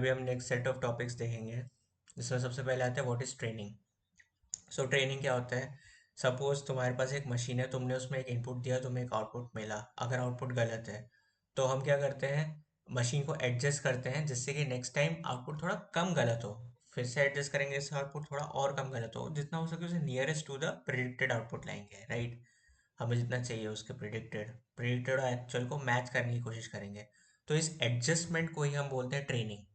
अभी हम next set of topics देखेंगे जिसमें सबसे पहले आता है what is training. So training क्या होता है? सपोज तुम्हारे पास एक मशीन है, तुमने उसमें एक इनपुट दिया, तुम्हें एक आउटपुट मिला। अगर आउटपुट गलत है तो हम क्या करते हैं? मशीन को एडजस्ट करते हैं जिससे कि नेक्स्ट टाइम आउटपुट थोड़ा कम गलत हो। फिर से एडजस्ट करेंगे जिससे आउटपुट थोड़ा और कम गलत हो, जितना हो सके उसे nearest to the predicted output लाएंगे, राइट? हमें जितना चाहिए उसके प्रिडिक्टेड प्रिडिक्टेड और एक्चुअल को मैच करने की कोशिश करेंगे। तो इस एडजस्टमेंट को ही हम बोलते हैं ट्रेनिंग।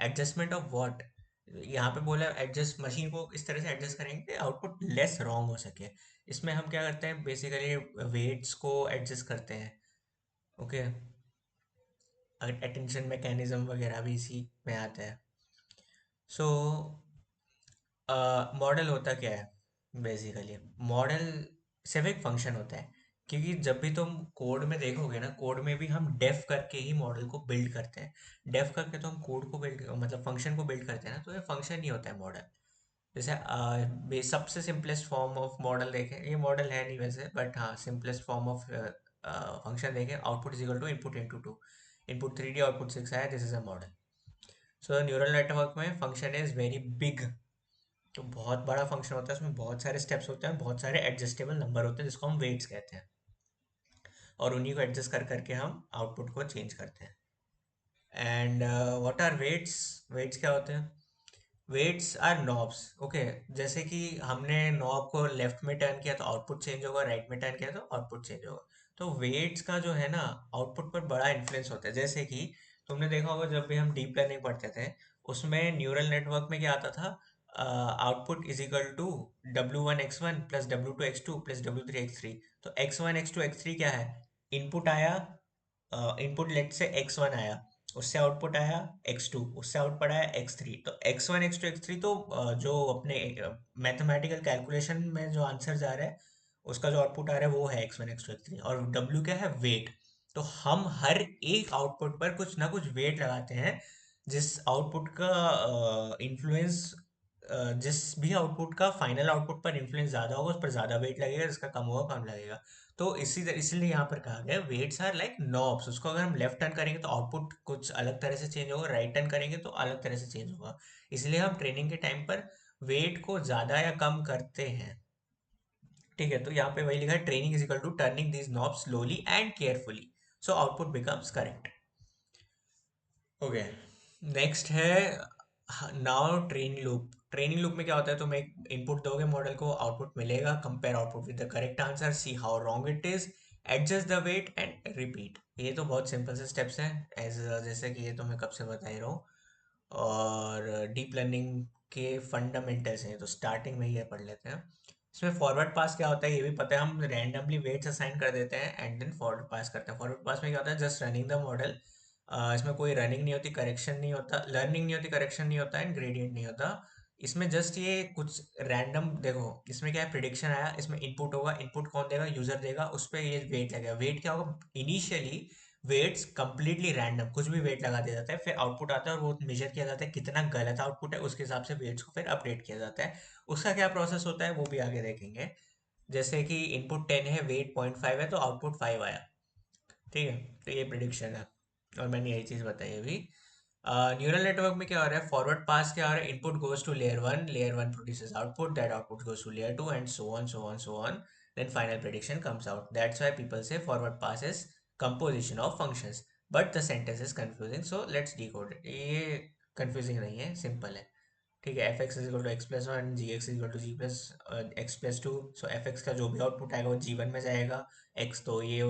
Adjustment of what? यहाँ पे बोला एडजस्ट, मशीन को इस तरह से एडजस्ट करेंगे कि आउटपुट लेस रॉन्ग हो सके। इसमें हम क्या करते हैं? बेसिकली वेट्स को एडजस्ट करते हैं। ओके, अटेंशन मैकेनिज्म वगैरह भी इसी में आता है। सो मॉडल होता क्या है? बेसिकली मॉडल सिर्फ एक फंक्शन होता है। क्योंकि जब भी तुम कोड में देखोगे ना, कोड में भी हम डेफ करके ही मॉडल को बिल्ड करते हैं। डेफ करके तो हम कोड को बिल्ड, मतलब फंक्शन को बिल्ड करते हैं ना, तो ये फंक्शन ही होता है मॉडल। जैसे सबसे सिंपलेस्ट फॉर्म ऑफ मॉडल देखें, ये मॉडल है नहीं वैसे, बट हाँ सिंपलेस्ट फॉर्म ऑफ फंक्शन देखें, output is equal to input into two. Input 3D, output 6 आया, this is a model. So neural network में फंक्शन इज वेरी बिग। तो बहुत बड़ा फंक्शन होता है, उसमें बहुत सारे स्टेप्स होते हैं, बहुत सारे एडजस्टेबल नंबर होते हैं जिसको हम वेट्स कहते हैं। और उन्हीं को एडजस्ट कर करके हम आउटपुट को चेंज करते हैं। And what are weights? Weights क्या होते हैं? Weights are knobs. ओके, जैसे कि हमने नॉब को लेफ्ट में टर्न किया तो आउटपुट चेंज होगा, राइट में टर्न किया तो आउटपुट चेंज होगा। तो वेट्स का जो है ना, आउटपुट पर बड़ा इन्फ्लुएंस होता है। जैसे कि तुमने देखा होगा जब भी हम डीप लर्निंग पढ़ते थे, उसमें न्यूरल नेटवर्क में क्या आता था? Output is equal to W1 x1 plus W2 x2 plus W3 x3। तो x1 x2 x3 क्या है? इनपुट आया, इनपुट लेट से x1 आया, उससे आउटपुट आया x2, उससे आउटपुट आया x3। तो x1 x2 x3 तो जो अपने मैथमेटिकल कैलकुलेशन में जो आंसर जा रहा है, उसका जो आउटपुट आ रहा है वो है x1 x2 x3। और w क्या है? वेट। तो हम हर एक आउटपुट पर कुछ ना कुछ वेट लगाते हैं। जिस आउटपुट का इन्फ्लुएंस, जिस भी आउटपुट का फाइनल आउटपुट पर इन्फ्लुएंस ज्यादा होगा उस पर ज्यादा वेट लगेगा, जिसका कम होगा कम लगेगा। तो इसीलिए यहाँ पर कहा गया वेट्स आर लाइक नॉब्स। उसको अगर हम लेफ्ट टर्न करेंगे तो आउटपुट कुछ अलग तरह से चेंज होगा, राइट टर्न करेंगे तो अलग तरह से चेंज होगा। इसलिए हम ट्रेनिंग के टाइम पर वेट को ज्यादा या कम करते हैं। ठीक है, तो यहाँ पे वही लिखा है, training is equal to turning these knobs slowly and carefully so output becomes correct. Okay, next है now training loop. Training loop में क्या होता है? तुम एक इनपुट दोगे मॉडल को, आउटपुट मिलेगा, compare output with the correct answer, see how wrong it is, adjust the weight and repeat. ये तो बहुत सिंपल से स्टेप्स हैं, एज जैसे कि ये तो मैं कब से बता ही रहा हूँ। और डीप लर्निंग के फंडामेंटल्स हैं, तो स्टार्टिंग में ही ये पढ़ लेते हैं। इसमें फॉरवर्ड पास क्या होता है ये भी पता है, हम रैंडमली वेट्स असाइन कर देते हैं एंड देन फॉरवर्ड पास करते हैं। फॉरवर्ड पास में क्या होता है? Just running the model. इसमें कोई रनिंग नहीं होती, करेक्शन नहीं होता, लर्निंग नहीं होती, करेक्शन नहीं होता एंड ग्रेडियंट नहीं होता। इसमें जस्ट ये कुछ रैंडम, देखो इसमें क्या है, प्रिडिक्शन आया, इसमें इनपुट होगा, इनपुट कौन देगा? यूजर देगा, उस पर ये वेट लगेगा। वेट क्या होगा? इनिशियली वेट्स कंप्लीटली रैंडम, कुछ भी वेट लगा दिया जाता है, फिर आउटपुट आता है और वो मेजर किया जाता है कितना गलत आउटपुट है, उसके हिसाब से वेट्स को फिर अपडेट किया जाता है। उसका क्या प्रोसेस होता है वो भी आगे देखेंगे। जैसे कि इनपुट 10 है, वेट 0.5 है, तो आउटपुट 5 आया। ठीक है, तो ये प्रिडिक्शन है और मैंने यही चीज़ बताई अभी। न्यूरल नेटवर्क में क्या हो रहा है? फॉरवर्ड पास क्या हो रहा है? Input goes to layer 1, layer 1 produces output, that output goes to layer 2 and so on so on so on. Then final prediction comes out. That's why people say forward pass is composition of functions, but the sentence is confusing, so let's decode it. ये confusing नहीं है, simple है। ठीक है, f x is equal to x+1, g x is equal to ji plus x+2। So F x का जो भी output आएगा वो g1 में जाएगा। एक्स तो ये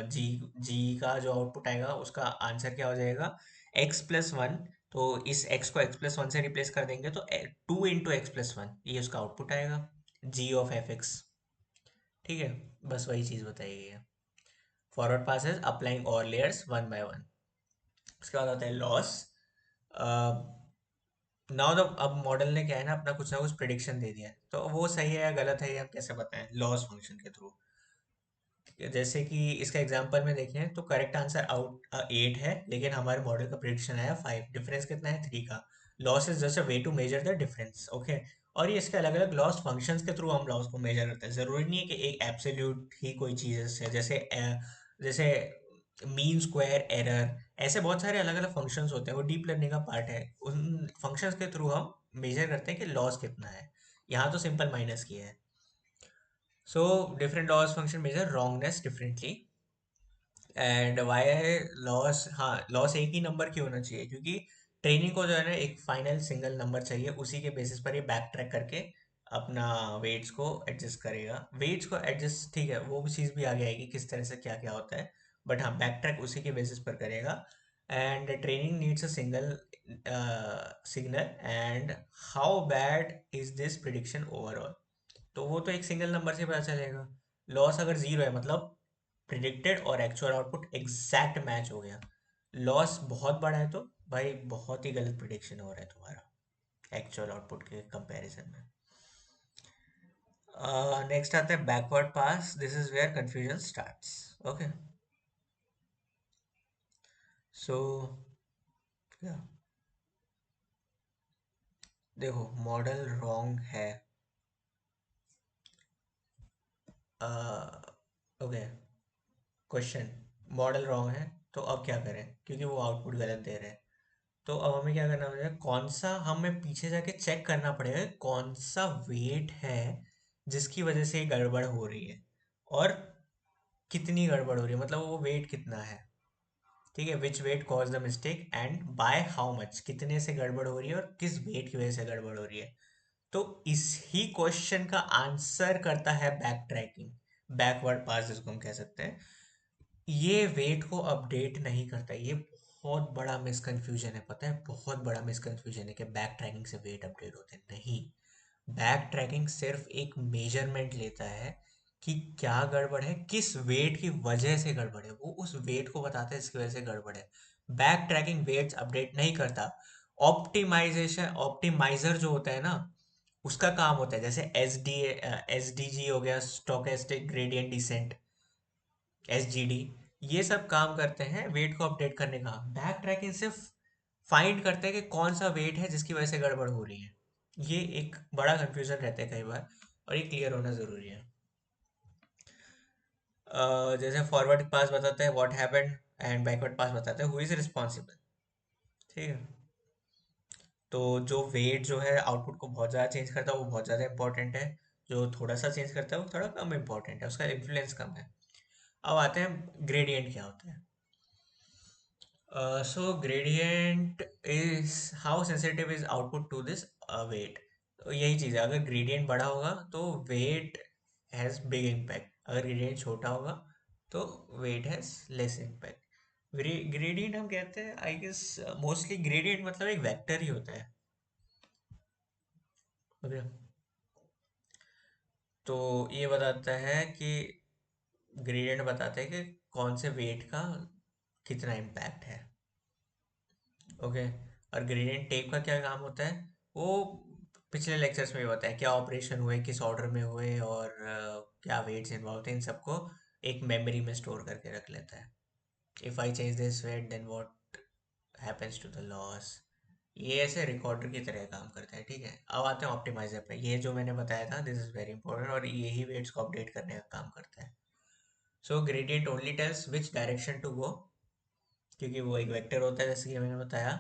जी, जी का जो आउटपुट आएगा उसका आंसर क्या हो जाएगा? x+1। तो इस x को x+1 से रिप्लेस कर देंगे तो 2 × x+1, ये उसका आउटपुट आएगा, g ऑफ एफ एक्स। ठीक है, बस वही चीज़ बताई गई है। Forward pass is applying all layers one by one. उसके बाद आता है लॉस। नाउ द, अब मॉडल ने क्या है ना, अपना कुछ ना कुछ प्रिडिक्शन दे दिया है, तो वो सही है या गलत है ये हम कैसे बताएं? लॉस फंक्शन के थ्रू। जैसे कि इसका एग्जांपल में देखें तो करेक्ट आंसर आउट 8 है, लेकिन हमारे मॉडल का प्रिडिक्शन आया 5, डिफरेंस कितना है? 3 का। Loss is just a way to measure the difference. Okay, और ये इसके अलग अलग लॉस फंक्शंस के थ्रू हम लॉस को मेजर करते हैं। जरूरी नहीं है कि एक एब्सोल्यूट ही कोई चीज़ है, जैसे जैसे मीन स्क्वायर एरर, ऐसे बहुत सारे अलग अलग फंक्शंस होते हैं, वो डीप लर्निंग का पार्ट है। उन फंक्शंस के थ्रू हम मेजर करते हैं कि लॉस कितना है। यहाँ तो सिंपल माइनस किया है। So different loss function measure wrongness differently. And why loss, हाँ लॉस एक ही नंबर की होना चाहिए, क्योंकि ट्रेनिंग को जो है ना एक फाइनल सिंगल नंबर चाहिए, उसी के बेसिस पर ये बैक ट्रैक करके अपना वेट्स को एडजस्ट करेगा। वेट्स को एडजस्ट ठीक है, वो भी चीज़ भी आगे आएगी किस तरह से क्या क्या होता है, बट हाँ बैक ट्रैक उसी के बेसिस पर करेगा। And training needs a single signal, and how bad is this prediction overall, तो वो तो एक सिंगल नंबर से पता चलेगा। लॉस अगर जीरो है मतलब प्रिडिक्टेड और एक्चुअल आउटपुट एग्जैक्ट मैच हो गया। लॉस बहुत बड़ा है तो भाई बहुत ही गलत प्रिडिक्शन हो रहा है तुम्हारा एक्चुअल आउटपुट के कंपैरिजन में। नेक्स्ट आता है backward pass, this is where confusion starts. Okay, so देखो मॉडल रॉन्ग है। ओके, क्वेश्चन, मॉडल रॉन्ग है तो अब क्या करें, क्योंकि वो आउटपुट गलत दे रहे हैं। तो अब हमें क्या करना पड़ेगा, कौन सा हमें पीछे जाके चेक करना पड़ेगा कौन सा वेट है जिसकी वजह से ये गड़बड़ हो रही है, और कितनी गड़बड़ हो रही है, मतलब वो वेट कितना है। ठीक है, which weight caused the mistake and by how much, कितने से गड़बड़ हो रही है और किस वेट की वजह से गड़बड़ हो रही है। तो इस ही क्वेश्चन का आंसर करता है बैक ट्रैकिंग, बैकवर्ड पास जिसको हम कह सकते हैं। ये वेट को अपडेट नहीं करता, ये बहुत बड़ा मिसकंफ्यूजन है, पता है बहुत बड़ा मिसकंफ्यूजन है कि बैक ट्रैकिंग से वेट अपडेट होते हैं, नहीं। बैक ट्रैकिंग सिर्फ एक मेजरमेंट लेता है कि क्या गड़बड़ है, किस वेट की वजह से गड़बड़ है, वो उस वेट को बताता है इसकी वजह से गड़बड़ है। बैक ट्रैकिंग वेट्स अपडेट नहीं करता। ऑप्टिमाइजेशन, ऑप्टिमाइजर जो होता है ना, उसका काम होता है जैसे एस डी जी हो गया, स्टोकेस्टिक ग्रेडियंट डिसेंट, एसजीडी, ये सब काम करते हैं वेट को अपडेट करने का। बैक ट्रैकिंग सिर्फ फाइंड करते हैं कि कौन सा वेट है जिसकी वजह से गड़बड़ हो रही है। ये एक बड़ा कंफ्यूजन रहता है कई बार, और ये क्लियर होना जरूरी है। जैसे फॉरवर्ड पास बताता है व्हाट हैपेंड, एंड बैकवर्ड पास बताता है हु इज रिस्पॉन्सिबल। ठीक है, तो जो वेट जो है आउटपुट को बहुत ज़्यादा चेंज करता है वो बहुत ज़्यादा इंपॉर्टेंट है, जो थोड़ा सा चेंज करता है वो थोड़ा कम इंपॉर्टेंट है, उसका इन्फ्लुएंस कम है। अब आते हैं ग्रेडियंट क्या होता है। So gradient is how sensitive is output to this weight। तो यही चीज़ है, अगर ग्रेडियंट बड़ा होगा तो वेट हैज़ बिग इम्पैक्ट, अगर ग्रेडियंट छोटा होगा तो weight has less impact. Gradient हम कहते हैं आई गेस, मोस्टली ग्रेडियंट मतलब एक वेक्टर ही होता है। ओके, तो ये बताता है कि ग्रेडियंट बताता है कि कौन से वेट का कितना इम्पैक्ट है। ओके, और ग्रेडियंट टेप का क्या काम होता है, वो पिछले लेक्चर्स में भी बताया, क्या ऑपरेशन हुए, किस ऑर्डर में हुए, और क्या वेट्स इन्वॉल्व थे, इन सबको एक मेमोरी में स्टोर करके रख लेता है। If I change this weight then what happens to the loss. ये ऐसे रिकॉर्डर की तरह काम करता है। ठीक है, अब आते हैं ऑप्टिमाइजर पे। ये जो मैंने बताया था दिस इज वेरी इंपॉर्टेंट, और यही वेट्स को अपडेट करने का काम करता है। So gradient only tells which direction to go, क्योंकि वो एक वेक्टर होता है जैसे कि मैंने बताया।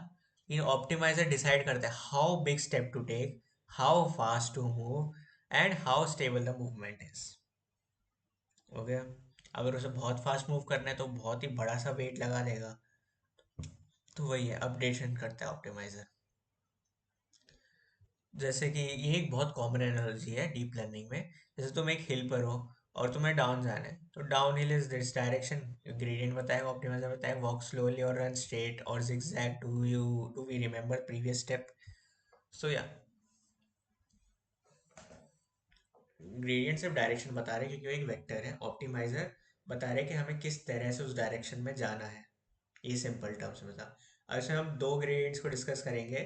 ये ऑप्टिमाइजर डिसाइड करता है how big step to take, how fast to move, and how stable the movement is. Okay, अगर उसे बहुत फास्ट मूव करना है तो बहुत ही बड़ा सा वेट लगा देगा, तो वही है अपडेशन करता है ऑप्टिमाइजर। जैसे कि ये एक बहुत कॉमन एनालॉजी है डीप लर्निंग में। जैसे तुम एक हिल पर हो और तुम्हें डाउन जाना है, तो down hill is this direction, gradient बताएगा, ऑप्टिमाइजर बताएगा वॉक स्लोली और रन स्ट्रेट और zigzag, do we remember previous step. So या ग्रेडियंट सिर्फ डायरेक्शन बता रहे हैं क्योंकि वो एक वेक्टर है, ऑप्टिमाइजर बता रहे हैं कि हमें किस तरह से उस डायरेक्शन में जाना है। ये सिंपल टर्म्स में था। अब इसमें हम दो ग्रेडियंट्स को डिस्कस करेंगे,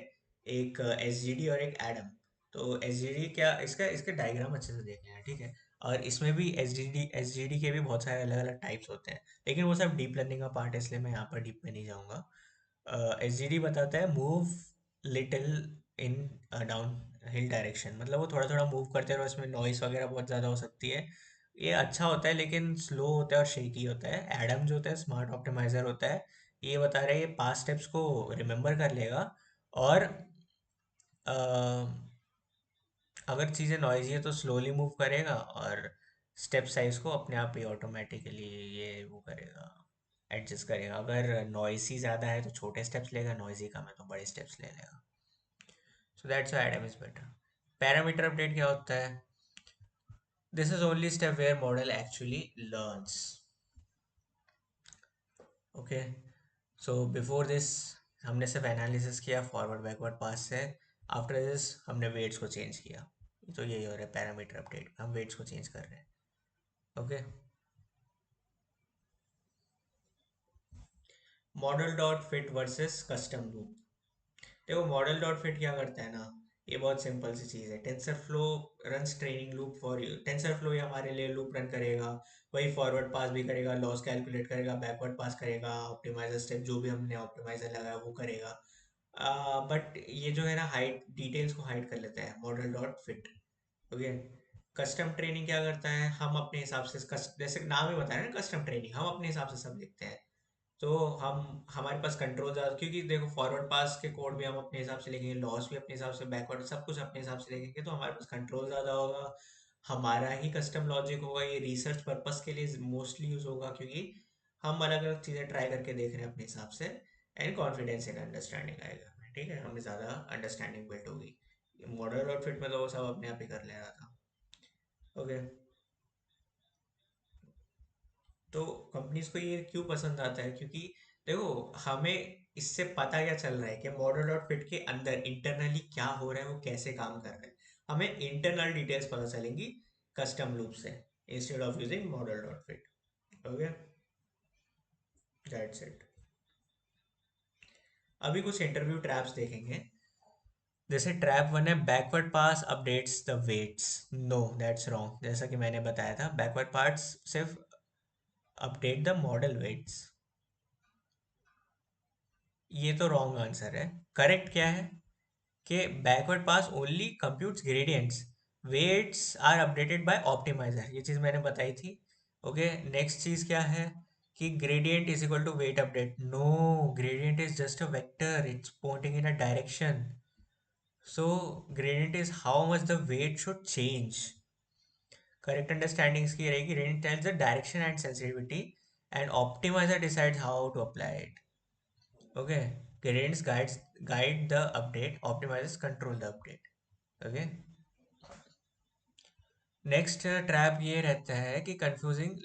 एक एस जी डी और एक एडम। तो एस जी डी क्या, इसका इसके डायग्राम अच्छे से देखना है। ठीक है, और इसमें भी एस जी डी के भी बहुत सारे अलग अलग टाइप्स होते हैं, लेकिन वो सब डीप लर्निंग का पार्ट है इसलिए मैं यहाँ पर डीप में नहीं जाऊँगा। एसजीडी बताता है move little in down hill direction, मतलब वो थोड़ा थोड़ा मूव करते रहो, इसमें नॉइस वगैरह बहुत ज़्यादा हो सकती है, ये अच्छा होता है लेकिन स्लो होता है और शेकी होता है। एडम जो होता है स्मार्ट ऑप्टिमाइजर होता है, ये बता रहा है ये 5 स्टेप्स को रिमेम्बर कर लेगा, और अ, अगर चीज़ें नॉइजी है तो स्लोली मूव करेगा, और स्टेप साइज को अपने आप ही ऑटोमेटिकली ये वो करेगा, एडजस्ट करेगा। अगर नॉइसी ज़्यादा है तो छोटे स्टेप्स लेगा, नॉइजी कम है तो बड़े स्टेप्स ले लेगा। So that's why Adam is better. Parameter update क्या होता है? This is only step where model actually learns. Okay, so before this हमने सिर्फ एनालिसिस किया फॉरवर्ड बैकवर्ड पास से। आफ्टर दिस हमने वेट्स को चेंज किया। तो यही हो रहा है पैरामीटर अपडेट, हम वेट्स को चेंज कर रहे हैं। Okay, model dot fit versus custom loop. देखो मॉडल डॉट फिट क्या करता है ना, ये बहुत सिंपल सी चीज़ है। Tensor flow runs training loop for you. Tensor flow ये हमारे लिए लूप रन करेगा, वही फॉरवर्ड पास भी करेगा, लॉस कैलकुलेट करेगा, बैकवर्ड पास करेगा, ऑप्टिमाइजर स्टेप जो भी हमने ऑप्टिमाइजर लगाया वो करेगा। बट ये जो है ना हाइड डिटेल्स को हाइड कर लेता है model dot fit. Okay, custom training क्या करता है, हम अपने हिसाब से जैसे नाम ही बताया ना कस्टम ट्रेनिंग, हम अपने हिसाब से सब लिखते हैं। तो हम हमारे पास कंट्रोल ज़्यादा, क्योंकि देखो फॉरवर्ड पास के कोड भी हम अपने हिसाब से लिखेंगे, लॉस भी अपने हिसाब से, बैकवर्ड सब कुछ अपने हिसाब से लिखेंगे, तो हमारे पास कंट्रोल ज़्यादा होगा। हमारा ही कस्टम लॉजिक होगा, ये रिसर्च पर्पस के लिए मोस्टली यूज़ होगा, क्योंकि हम अलग अलग चीज़ें ट्राई करके देख रहे हैं अपने हिसाब से। एंड कॉन्फिडेंस इन अंडरस्टैंडिंग आएगा, ठीक है, हमें ज़्यादा अंडरस्टैंडिंग बिल्ड होगी। मॉडल आउटफिट में तो वो सब अपने आप ही कर ले रहा था। ओके, तो कंपनीज को ये क्यों पसंद आता है, क्योंकि देखो हमें इससे पता क्या चल रहा है कि मॉडल डॉट फिट के अंदर इंटरनली क्या हो रहा है, वो कैसे काम कर रहा है। हमें इंटरनल डिटेल्स पता चलेंगी कस्टम लूप से, instead of using model dot fit. Okay, that's it. अभी कुछ इंटरव्यू ट्रैप्स देखेंगे। जैसे ट्रैप वन है, backward pass updates the weights. No, that's wrong. जैसा कि मैंने बताया था, बैकवर्ड पार्ट्स सिर्फ अपडेट द मॉडल वेट्स। ये तो रॉन्ग आंसर है। करेक्ट क्या है कि backward pass only computes gradients, weights are updated by optimiser, ये चीज़ मैंने बताई थी। ओके, नेक्स्ट चीज़ क्या है कि gradient is equal to weight update. No, gradient is just a vector, it's pointing in a direction. So gradient is how much the weight should change. Correct understanding इसकी रहेगी, gradient tells the direction and sensitivity, and optimiser decides how to apply it. Okay, gradients guide the update, optimizers control the update. Okay, next trap ये रहता है कि confusing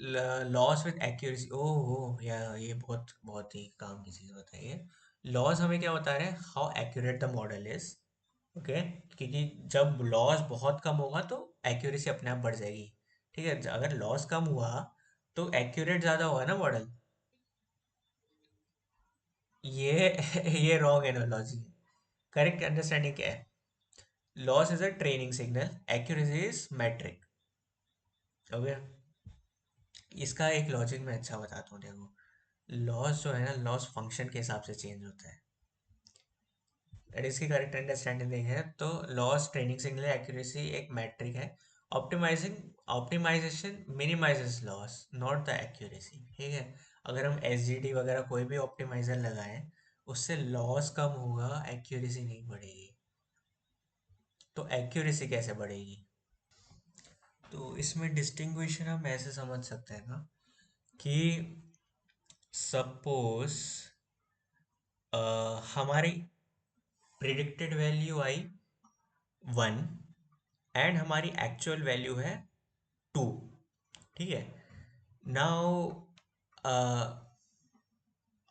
loss with accuracy. ओह या ये बहुत बहुत ही काम की चीज़ बताइए। लॉस हमें क्या बता रहे हैं, how accurate the model is. Okay, क्योंकि जब लॉस बहुत कम होगा तो एक्यूरेसी अपने आप बढ़ जाएगी। ठीक है, अगर लॉस कम हुआ तो एक्यूरेट ज़्यादा होगा ना मॉडल। ये ये रॉन्ग एनोलॉजी है। करेक्ट अंडरस्टैंडिंग क्या है, loss is a training signal, accuracy is metric. Okay, इसका एक लॉजिक मैं अच्छा बताता हूँ, देखो लॉस जो है ना, लॉस फंक्शन के हिसाब से चेंज होता है। अगर इसकी करेक्ट अंडरस्टैंडिंग है तो लॉस ट्रेनिंग सिग्नल, एक्यूरेसी एक मैट्रिक है। Optimising optimisation minimises loss, not the accuracy. ठीक है, अगर हम एस जी डी वगैरह कोई भी ऑप्टिमाइजर लगाएं, उससे लॉस कम होगा, एक्यूरेसी नहीं बढ़ेगी। तो एक्यूरेसी कैसे बढ़ेगी? तो इसमें डिस्टिंग्विशन हम ऐसे समझ सकते हैं ना कि सपोज हमारी प्रिडिक्टेड वैल्यू आई 1, एंड हमारी एक्चुअल वैल्यू है 2। ठीक है, नाउ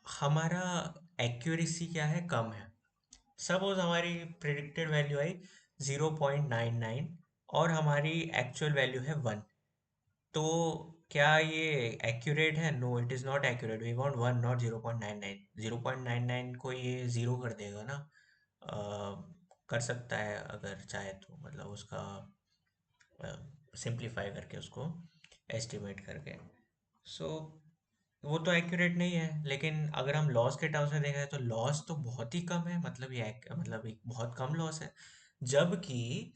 हमारा एक्यूरेसी क्या है, कम है। सपोज हमारी प्रिडिक्टेड वैल्यू आई 0.99 और हमारी एक्चुअल वैल्यू है 1। तो क्या ये एक्यूरेट है? No, it is not accurate. We want 1 not 0.99। 0.99 को ये ज़ीरो कर देगा ना। कर सकता है अगर चाहे तो, मतलब उसका सिंप्लीफाई करके उसको एस्टिमेट करके। सो वो तो एक्यूरेट नहीं है। लेकिन अगर हम लॉस के टर्म्स में देखें तो लॉस तो बहुत ही कम है, मतलब ये मतलब एक बहुत कम लॉस है। जबकि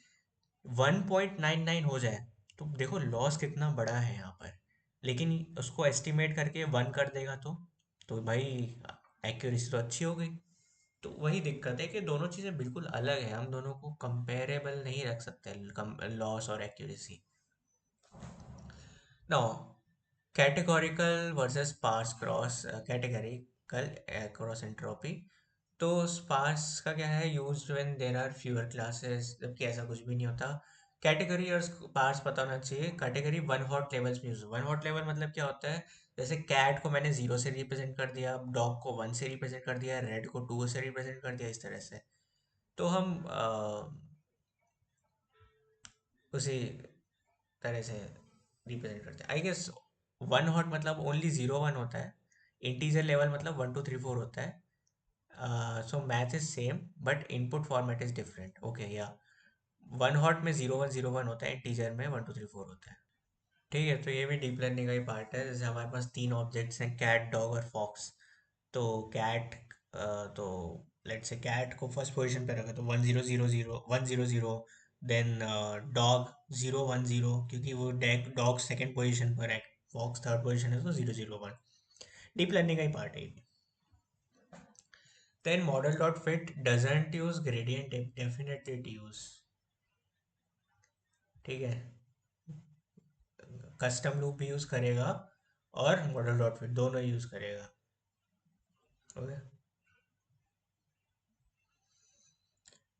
1.99 हो जाए तो देखो लॉस कितना बड़ा है यहाँ पर, लेकिन उसको एस्टिमेट करके 1 कर देगा तो भाई एक्यूरेसी तो अच्छी हो गई। तो वही दिक्कत है कि दोनों चीज़ें बिल्कुल अलग है, हम दोनों को कंपेरेबल नहीं रख सकते, लॉस और accuracy. No, categorical versus sparse cross, categorical cross entropy. तो स्पार्स का क्या है, used when there are fewer classes, जबकि ऐसा कुछ भी नहीं होता। कैटेगरी और स्पार्स पता होना चाहिए। कैटेगरी वन हॉट लेवल्स में यूज, वन हॉट लेवल मतलब क्या होता है, जैसे कैट को मैंने 0 से रिप्रेजेंट कर दिया, डॉग को 1 से रिप्रेजेंट कर दिया, रेड को 2 से रिप्रेजेंट कर दिया, इस तरह से। तो हम उसी तरह से रिप्रेजेंट करते हैं, आई गेस। वन हॉट मतलब ओनली 0 1 होता है, इंटीजर लेवल मतलब 1 2 3 4 होता है। So math is same but input format is different, okay या। वन हॉट में 0 1 0 1 होता है, इंटीजर में 1 2 3 4 होता है। ठीक है, तो ये भी डीप लर्निंग का ही पार्ट है। जैसे हमारे पास 3 ऑब्जेक्ट्स हैं, कैट डॉग और फॉक्स। तो कैट, तो लेट्स से कैट को फर्स्ट पोजीशन पे रखा तो 1 0 0 0 1 0 0। देन डॉग 0 1 0, क्योंकि वो डॉग सेकंड पोजीशन पर है, फॉक्स थर्ड पोजीशन है, तो 0 0 1। डीप लर्निंग का ही पार्ट है ये भी। Then model dot fit doesn't use gradient, definitely it use. ठीक है, कस्टम लूप भी यूज करेगा और मॉडल डॉट फिट दोनों यूज करेगा। Okay,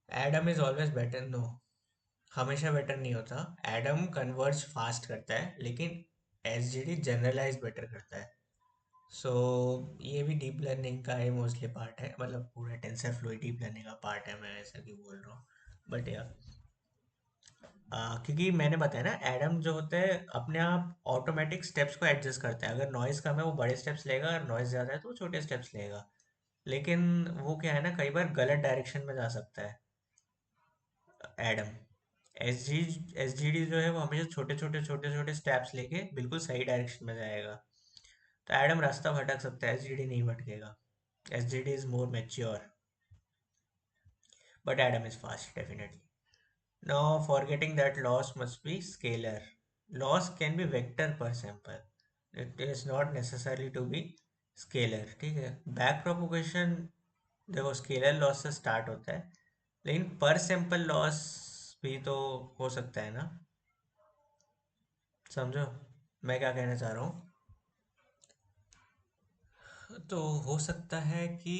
Adam is always better, no, हमेशा बेटर नहीं होता। एडम कन्वर्ज फास्ट करता है, लेकिन एसजीडी जनरलाइज बेटर करता है। सो ये भी डीप लर्निंग का ही मोस्टली पार्ट है, मतलब पूरा टेंसर फ्लो डीप लर्निंग का पार्ट है, मैं ऐसा क्यों बोल रहा हूँ। बट यार, क्योंकि मैंने बताया ना, एडम जो होता है अपने आप ऑटोमेटिक स्टेप्स को एडजस्ट करता है। अगर नॉइज कम है वो बड़े स्टेप्स लेगा, अगर नॉइज ज़्यादा है तो वो छोटे स्टेप्स लेगा। लेकिन वो क्या है ना, कई बार गलत डायरेक्शन में जा सकता है एडम। एस जी डी जो है वो हमेशा छोटे छोटे स्टेप्स लेके बिल्कुल सही डायरेक्शन में जाएगा। तो एडम रास्ता भटक सकता है, एस जी डी नहीं भटकेगा। S G D is more mature, but Adam is fast definitely. Now, forgetting that loss must be scalar. Loss can be vector per sample. It is not necessarily to be scalar. ठीक है, back propagation देखो scalar loss से start होता है, लेकिन पर sample loss भी तो हो सकता है ना। समझो मैं क्या कहना चाह रहा हूँ। तो हो सकता है कि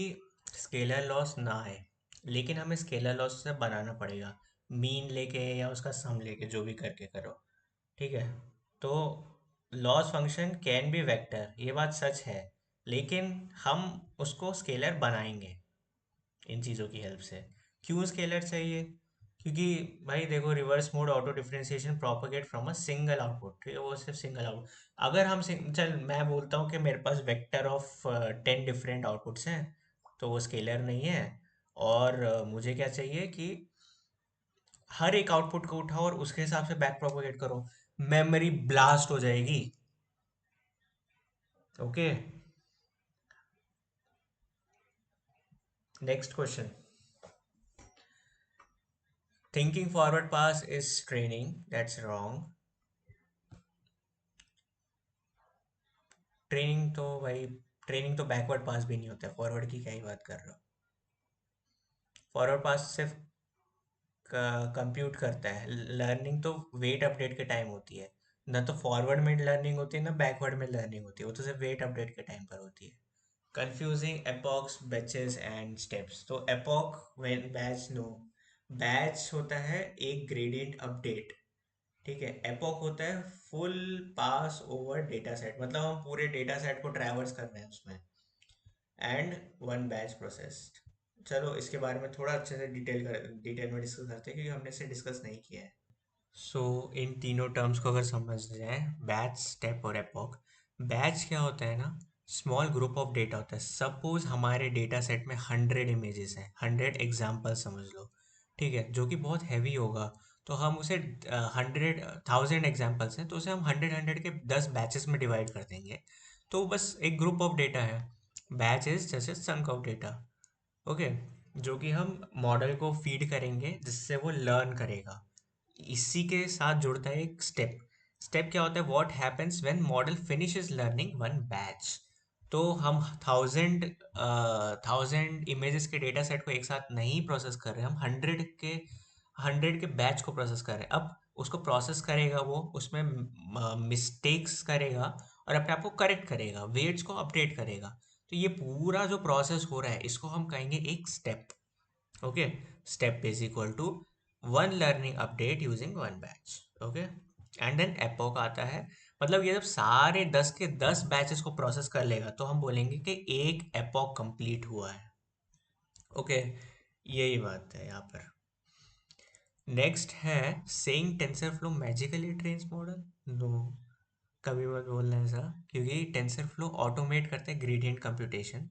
स्केलर लॉस ना आए, लेकिन हमें स्केलर लॉस से बनाना पड़ेगा, मीन लेके या उसका सम लेके, जो भी करके करो। ठीक है, तो loss function can be vector, ये बात सच है, लेकिन हम उसको स्केलर बनाएंगे इन चीज़ों की हेल्प से। क्यों स्केलर चाहिए? क्योंकि भाई देखो, reverse mode auto differentiation propagate from a single output, ठीक है, वो सिर्फ सिंगल आउट। अगर हम चल मैं बोलता हूँ कि मेरे पास वेक्टर ऑफ 10 डिफरेंट आउटपुट्स हैं, तो वो स्केलर नहीं है। और मुझे क्या चाहिए कि हर एक आउटपुट को उठाओ और उसके हिसाब से बैक प्रोपोगेट करो, मेमोरी ब्लास्ट हो जाएगी। Okay, next question. Thinking forward pass is training, that's wrong. Training तो भाई, ट्रेनिंग तो बैकवर्ड पास भी नहीं होता है, फॉरवर्ड की क्या ही बात कर रहा हूँ। फॉरवर्ड पास सिर्फ कंप्यूट करता है, लर्निंग तो वेट अपडेट के टाइम होती है। ना तो फॉरवर्ड में लर्निंग होती है ना बैकवर्ड में लर्निंग होती है, वो तो सिर्फ वेट अपडेट के टाइम पर होती है। Confusing epochs, batches and steps. तो epoch when batch, no, batch होता है एक ग्रेडियंट अपडेट। ठीक है, एपॉक होता है फुल पास ओवर डेटा सेट, मतलब हम पूरे डेटा सेट को ट्रैवर्स कर रहे हैं उसमें। And one batch processed. चलो इसके बारे में थोड़ा अच्छे से डिटेल में डिस्कस करते हैं, क्योंकि हमने इसे डिस्कस नहीं किया है। सो इन तीनों टर्म्स को अगर समझ जाए, बैच, स्टेप और एपॉक। बैच क्या होता है ना, स्मॉल ग्रुप ऑफ डेटा होता है। सपोज हमारे डेटा सेट में 100 इमेजेस हैं, 100 एग्जाम्पल समझ लो। ठीक है, जो कि बहुत हैवी होगा। तो हम उसे 100 1000 एग्जाम्पल्स हैं, तो उसे हम 100 100 के 10 बैचेस में डिवाइड कर देंगे। तो बस एक ग्रुप ऑफ डेटा है। बैच इज जैसे चंक ऑफ डेटा। ओके, जो कि हम मॉडल को फीड करेंगे जिससे वो लर्न करेगा। इसी के साथ जुड़ता है एक स्टेप। स्टेप क्या होता है? What happens when model finishes learning one batch. तो हम थाउजेंड इमेजेस के डेटा सेट को एक साथ नहीं प्रोसेस कर रहे, हम हंड्रेड के बैच को प्रोसेस कर रहे हैं। अब उसको प्रोसेस करेगा, वो उसमें मिस्टेक्स करेगा और अपने आप को करेक्ट करेगा, वेट्स को अपडेट करेगा। तो ये पूरा जो प्रोसेस हो रहा है इसको हम कहेंगे एक step. Okay, step is equal to one learning update using one batch. Okay, and then epoch आता है। मतलब ये जब सारे 10 के 10 बैचेस को प्रोसेस कर लेगा तो हम बोलेंगे कि एक एपोक कंप्लीट हुआ है। ओके, यही बात है यहाँ पर। नेक्स्ट है saying TensorFlow magically trains model. No, कभी मत बोलना ऐसा, क्योंकि टेंसर फ्लो ऑटोमेट करते हैं ग्रेडियंट कंप्यूटेशन।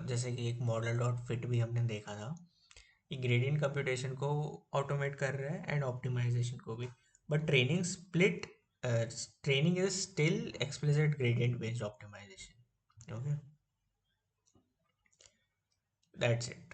जैसे कि एक मॉडल डॉट फिट भी हमने देखा था, ये ग्रेडियंट कंप्यूटेशन को ऑटोमेट कर रहा है एंड ऑप्टिमाइजेशन को भी। But training is still explicit gradient based optimisation. Okay, that's it.